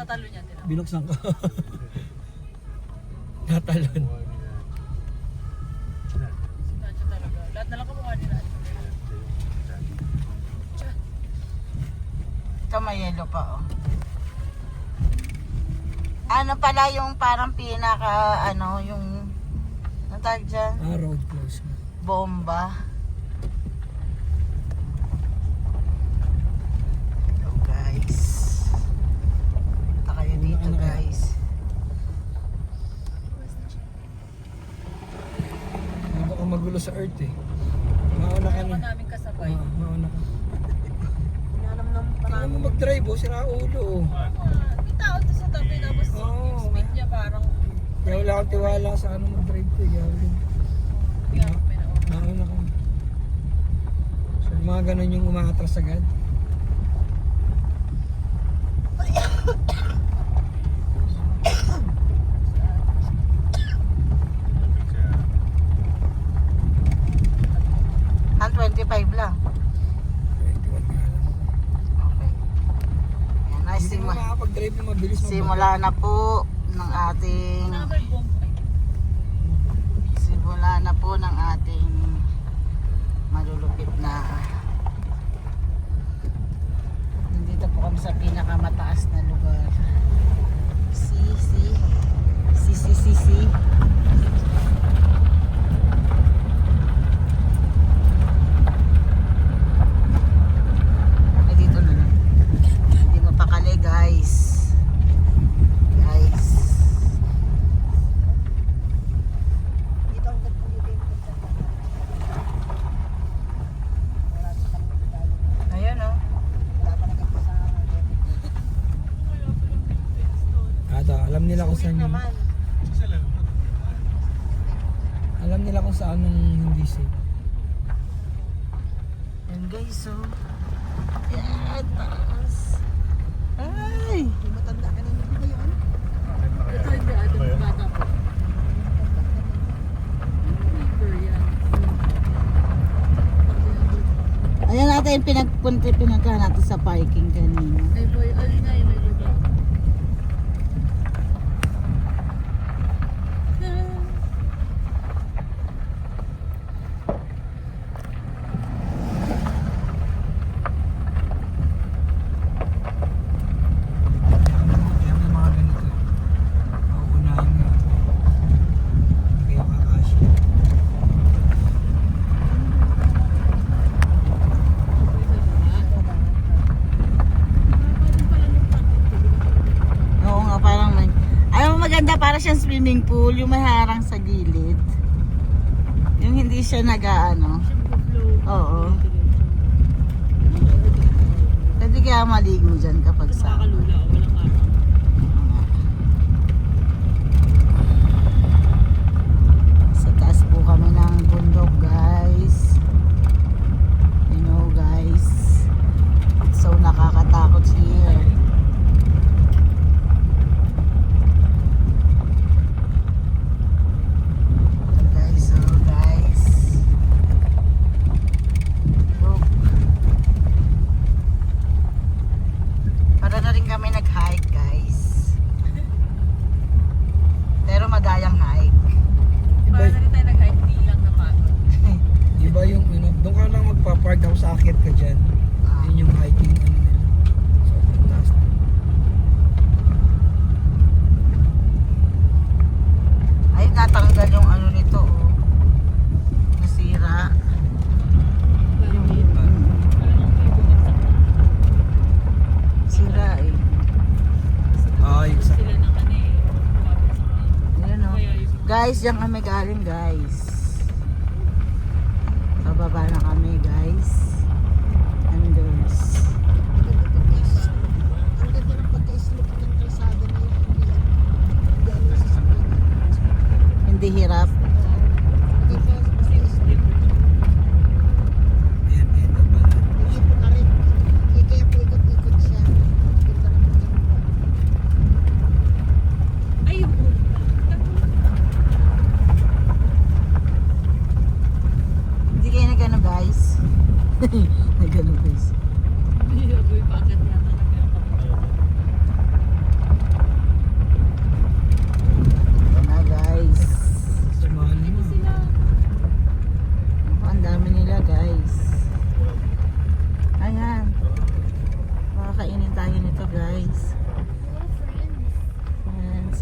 tatalo niya din. Binuksan ko. Tatalon. Si Nacho talaga. Lahat na lang kamukha ni Nacho. Ito may yellow pa oh. Ano pala yung parang pinaka ano yung natag dyan? Road close. Bomba. Hello guys. Punta kayo dito guys. Hindi baka magulo sa earth eh. Mauna ka Kaya na. pa namin kasabay. Mauna ka. Inalam ng Kaya mo mag-drive oh, sira ulo oh. May tao to sa tabi tapos Oo. yung speed niya parang Kaya wala akong tiwala sa ano mag-drive ko. Kaya mauna ka. So yung mga ganun yung umaatras agad. Ang 25 lang. 21 nga lang. Okay. Yan ay Hindi mo makakapag-drive na mabilis. simula na po ng ating malulupit na nandito po kami sa pinakamataas na lugar. See. Ay, dito na lang. Hindi mapakali guys. Ayan o. Alam nila kung saan yung... Alam nila kung saan yung hindi safe. Ayan guys, so. Ayan, taas. Ay! Matanda ka na ba yun? Ito hindi ating bata po. Ayan natin yung pinagka natin sa parking kanina. Ay boy, alin nga yun. Kaya may mga ganito. Mauunahin nga. Kaya kakasya. Oo nga, parang may... Alam mo maganda para siyang swimming pool, yung may harang sa gilid. Yung hindi siya nag-ano. Oo. Pwede kaya maligo dyan kapag sa... Nakakalula o walang araw. Sa taas po kami ng bundok guys. You know guys. So nakakatakot here. Guys, so guys. Look. Para na rin kami nag-hike guys. Pero madayang hike. Para na rin tayo nag-hike, di lang napagod. Iba yung ano, doon ka lang magpa-park ako sa akit ka dyan. Yun yung hiking ano nila. So, fantastic. Ay, natanggal yung ano nito, oh. Nasira. Sira eh. Yung sa... Sila na kani. Ayan oh. Guys, diyan kami galing guys. Bababa na kami guys. Anders. Hindi hirap. Ayan, ito pala. Ay, Hindi kayo nagano guys. Nagano guys. boy, bakit yata nagkakaroon?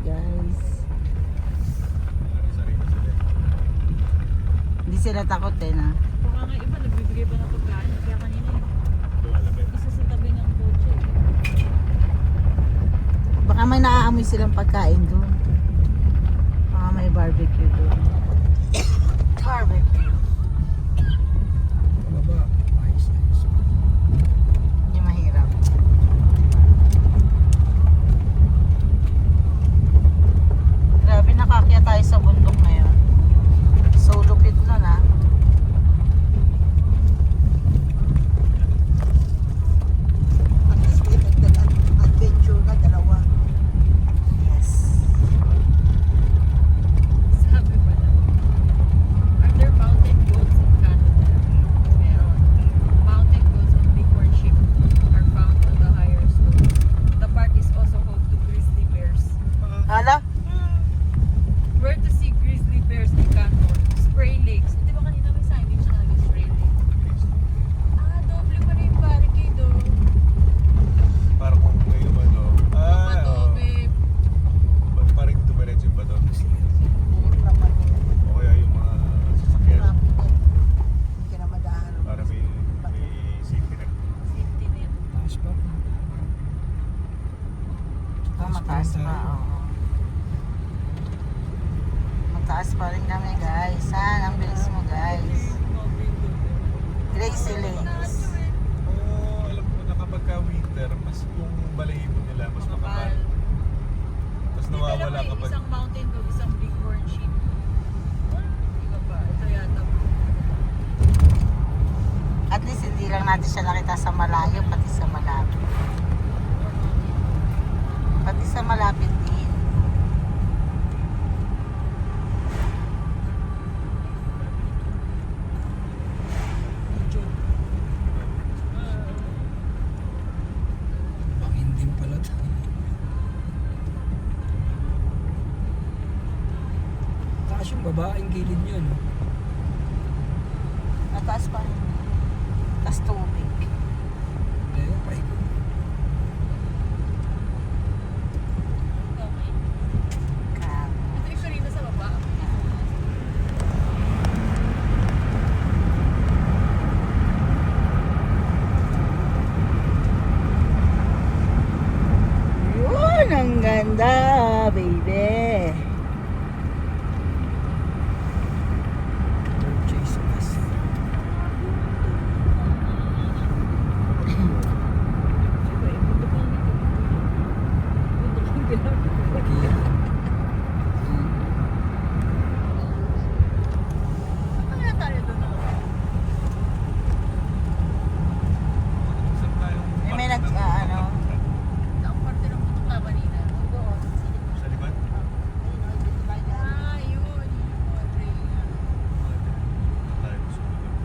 guys. Hindi sila takot eh na. Baka nga iba, nagbibigay pa ng pagkain. Kaya kanina isa sa tabi ng kotse. Baka may naaamoy silang pagkain doon. Baka may barbecue doon. Barbecue. Baba, ayos na yun. Hindi mahirap. Grabe, nakakya tayo sa bundok ngayon. So lupit nun ah. At least may adventure ka, dalawa. Yes. Sabi pa lang. Are there mountain goats in Canada? Meron. Mountain goats on Bighorn sheep are found on the higher slopes. The park is also home to grizzly bears. Hala? Where to see grizzly bears in Canmore? Spray Lakes. Di ba kanina may signage na Spray Lakes? Doble pa rin yung barricade oh. Parang kung may ano. Papadobe. Parang dumiretso yung bato. Hindi naman O kaya yung mga sasakyan. hindi ka na madaan. Para may safety net. Safety net. Ayos pa. Mataas pa, oo. Mataas pa rin kami guys. Saan? Ang bilis mo guys. Gracie Lakes. Oo, alam ko na kapag ka winter, mas yung balahibo nila, mas makapal. Tapos nawawala May kapag... isang mountain dog, isang bighorn sheep. Iba pa. Ito yata. At least hindi lang natin siya nakita sa malayo, pati sa malapit. Pati sa malapit din. Bangin din pala tayo. Taas yung babaeng gilid nyo, no? Mataas pa rin. Taas tubig. Kaya paikot. Grabe. Ito yung kanina sa baba. Yun, ang ganda, baby. Chase us. Kaya, Kaya tayo doon ako. Saan tayong Eh, may park nag, ng- ano? Ang parte ng putok ka kanina. Doon. Sa likod? Yun. Yung trail nga. Tayo sumunod.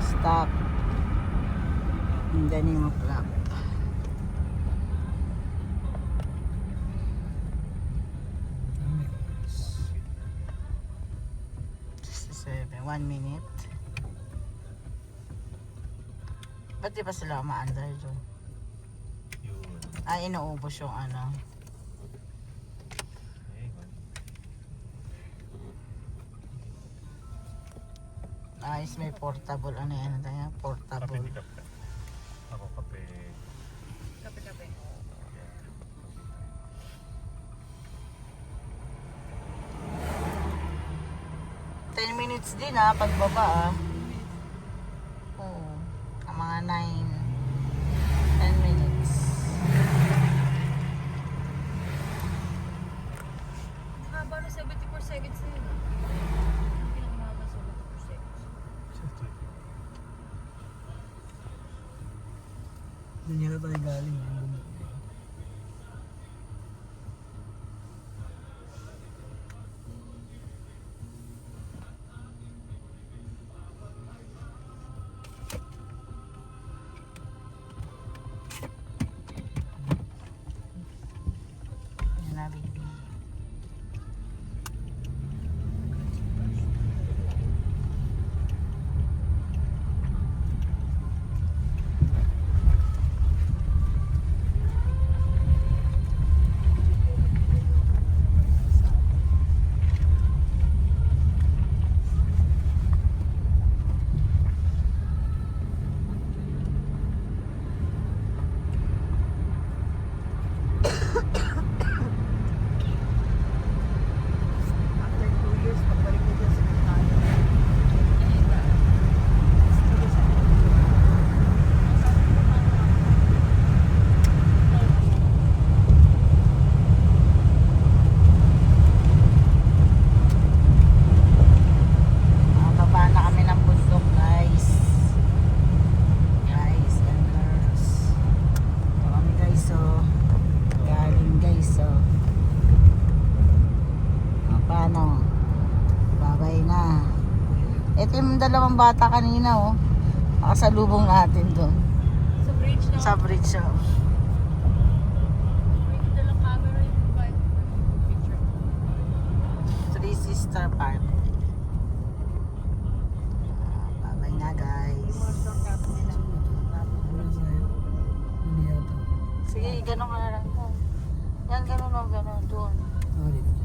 Stop. And then you flap. dami. 67, 1 minute. Ba't di pa sila umaandar doon? Yun. Ay, inuubos yung ano. Ayos, may portable, ano yan, tayo, Kape portable. ni Kape. Ako kape. Kape-kape. 10 minutes din ha, pagbaba ah. Oo. Ang mga 10 minutes. Haba no 74 seconds na yun. Pinakamahaba 74 seconds. Doon yata tayo galing. Yung bundok. ano. Babay na. Ito yung dalawang bata kanina, oh. Nakasalubong natin doon. Sa bridge na. Sa bridge, oh. Pwede dalang camera yung bike. Picture. Three Sister Park. Babay na, guys. Wala sa'yo. Hindi yata. Sige, ganun ka na lang. Yan, ganun o, ganun. Doon. Ah, dito.